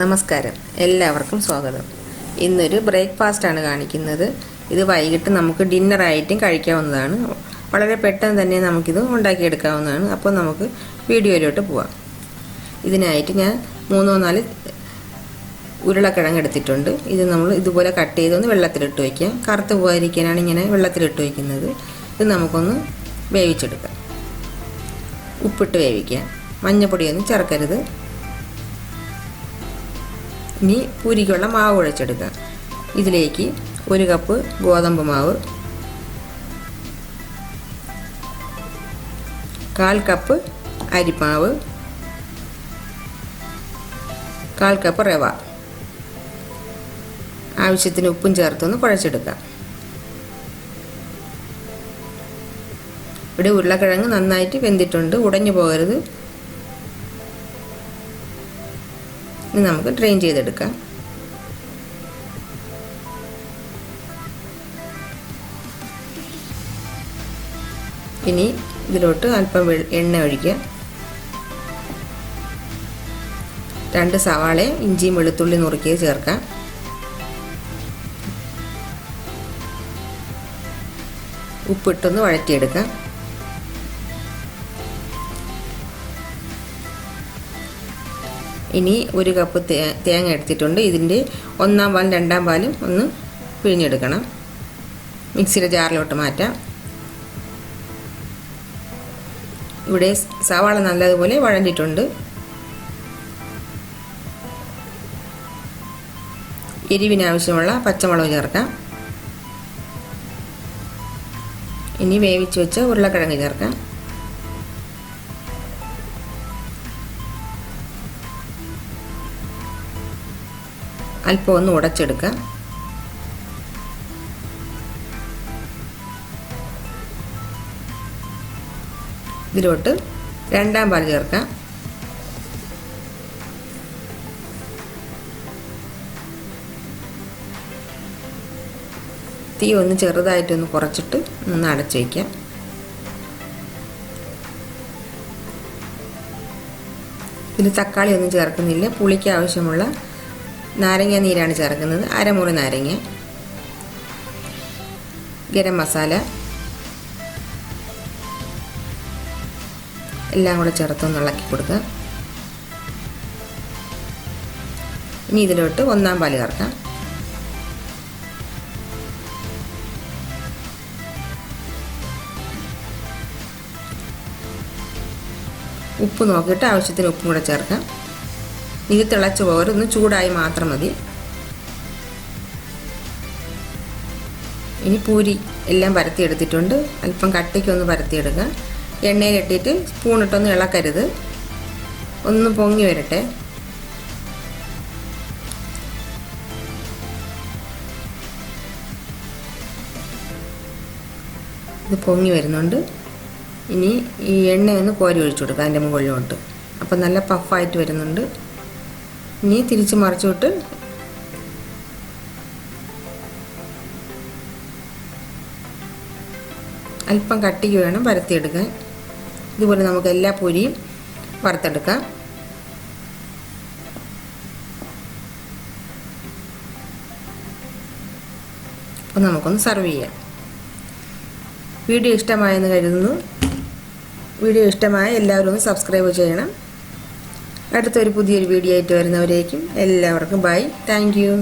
നമസ്കാരം, എല്ലാവർക്കും സ്വാഗതം. ഇന്നൊരു ബ്രേക്ക്ഫാസ്റ്റാണ് കാണിക്കുന്നത്. ഇത് വൈകിട്ട് നമുക്ക് ഡിന്നറായിട്ടും കഴിക്കാവുന്നതാണ്. വളരെ പെട്ടെന്ന് തന്നെ നമുക്കിത് ഉണ്ടാക്കിയെടുക്കാവുന്നതാണ്. അപ്പോൾ നമുക്ക് വീഡിയോയിലോട്ട് പോവാം. ഇതിനായിട്ട് ഞാൻ 3-4 ഉരുളക്കിഴങ്ങ് എടുത്തിട്ടുണ്ട്. ഇത് നമ്മൾ ഇതുപോലെ കട്ട് ചെയ്തൊന്ന് വെള്ളത്തിലിട്ട് വയ്ക്കാം. കറുത്ത് പോകാതിരിക്കാനാണ് ഇങ്ങനെ വെള്ളത്തിലിട്ട് വയ്ക്കുന്നത്. ഇത് നമുക്കൊന്ന് വേവിച്ചെടുക്കാം. ഉപ്പിട്ട് വേവിക്കാം. മഞ്ഞപ്പൊടിയൊന്നും ചേർക്കരുത്. ഇനി പൂരിക്കുള്ള മാവ് കുഴച്ചെടുക്കാം. ഇതിലേക്ക് 1 കപ്പ് ഗോതമ്പ് മാവ്, 1/4 കപ്പ് അരിമാവ്, 1/4 കപ്പ് റവ, ആവശ്യത്തിന് ഉപ്പും ചേർത്തൊന്ന് കുഴച്ചെടുക്കാം. ഇവിടെ ഉരുളക്കിഴങ്ങ് നന്നായിട്ട് വെന്തിട്ടുണ്ട്, ഉടഞ്ഞു പോകരുത്. ഇനി നമുക്ക് ഡ്രെയിൻ ചെയ്തെടുക്കാം. ഇനി ഇതിലോട്ട് അല്പം എണ്ണ ഒഴിക്കുക. 2 സവാള ഇഞ്ചിയും വെളുത്തുള്ളി നുറുക്കിയത് ചേർക്കാം. ഉപ്പിട്ടൊന്ന് വഴറ്റിയെടുക്കാം. ഇനി 1 കപ്പ് തേങ്ങ എടുത്തിട്ടുണ്ട്. ഇതിൻ്റെ 1/4 പാലും 2/2 പാലും ഒന്ന് പിഴിഞ്ഞെടുക്കണം. മിക്സിയുടെ ജാറിലോട്ട് മാറ്റാം. ഇവിടെ സവാള നല്ലതുപോലെ വഴണ്ടിട്ടുണ്ട്. എരിവിനാവശ്യമുള്ള പച്ചമുളക് ചേർക്കാം. ഇനി വേവിച്ച് വെച്ച ഉരുളക്കിഴങ്ങ് ചേർക്കാം. അല്പം ഒന്ന് ഉടച്ചെടുക്കാം. ഇതിലോട്ട് 2/2 പാൽ ചേർക്കാം. തീ ഒന്ന് ചെറുതായിട്ടൊന്ന് കുറച്ചിട്ട് ഒന്ന് അടച്ചു വയ്ക്കാം. ഇതിൽ തക്കാളി ഒന്നും ചേർക്കുന്നില്ല. പുളിക്ക് ആവശ്യമുള്ള നാരങ്ങ നീരാണ് ചേർക്കുന്നത്. 1/2 മുറി നാരങ്ങ, ഗരം മസാല എല്ലാം കൂടെ ചേർത്തൊന്ന് ഇളക്കി കൊടുക്കുക. ഇനി ഇതിലോട്ട് 1/4 പാൽ ചേർക്കാം. ഉപ്പ് നോക്കിയിട്ട് ആവശ്യത്തിന് ഉപ്പും കൂടെ ചേർക്കാം. ഇത് തിളച്ച് പോകരുത്, ഒന്ന് ചൂടായി മാത്രം മതി. ഇനി പൂരി എല്ലാം പരത്തിയെടുത്തിട്ടുണ്ട്. അല്പം കട്ടിക്കൊന്ന് പരത്തിയെടുക്കുക. എണ്ണയിലിട്ടിട്ട് സ്പൂണിട്ടൊന്ന് ഇളക്കരുത്, ഒന്ന് പൊങ്ങി വരട്ടെ. ഇത് പൊങ്ങി വരുന്നുണ്ട്. ഇനി ഈ എണ്ണയൊന്ന് കോരി ഒഴിച്ചു കൊടുക്കുക അതിൻ്റെ മുകളിലോട്ട്. അപ്പം നല്ല പഫായിട്ട് വരുന്നുണ്ട്. ഇനി തിരിച്ച് മറിച്ചിട്ട് അല്പം കട്ടിക്ക് വേണം പരത്തിയെടുക്കാൻ. ഇതുപോലെ നമുക്ക് എല്ലാ പൂരിയും വറുത്തെടുക്കാം. അപ്പോൾ നമുക്കൊന്ന് സർവ് ചെയ്യാം. വീഡിയോ ഇഷ്ടമായെന്ന് കരുതുന്നു. വീഡിയോ ഇഷ്ടമായ എല്ലാവരും ഒന്ന് സബ്സ്ക്രൈബ് ചെയ്യണം. അടുത്തൊരു പുതിയൊരു വീഡിയോ ആയിട്ട് വരുന്നവരേക്കും എല്ലാവർക്കും ബൈ. Thank you.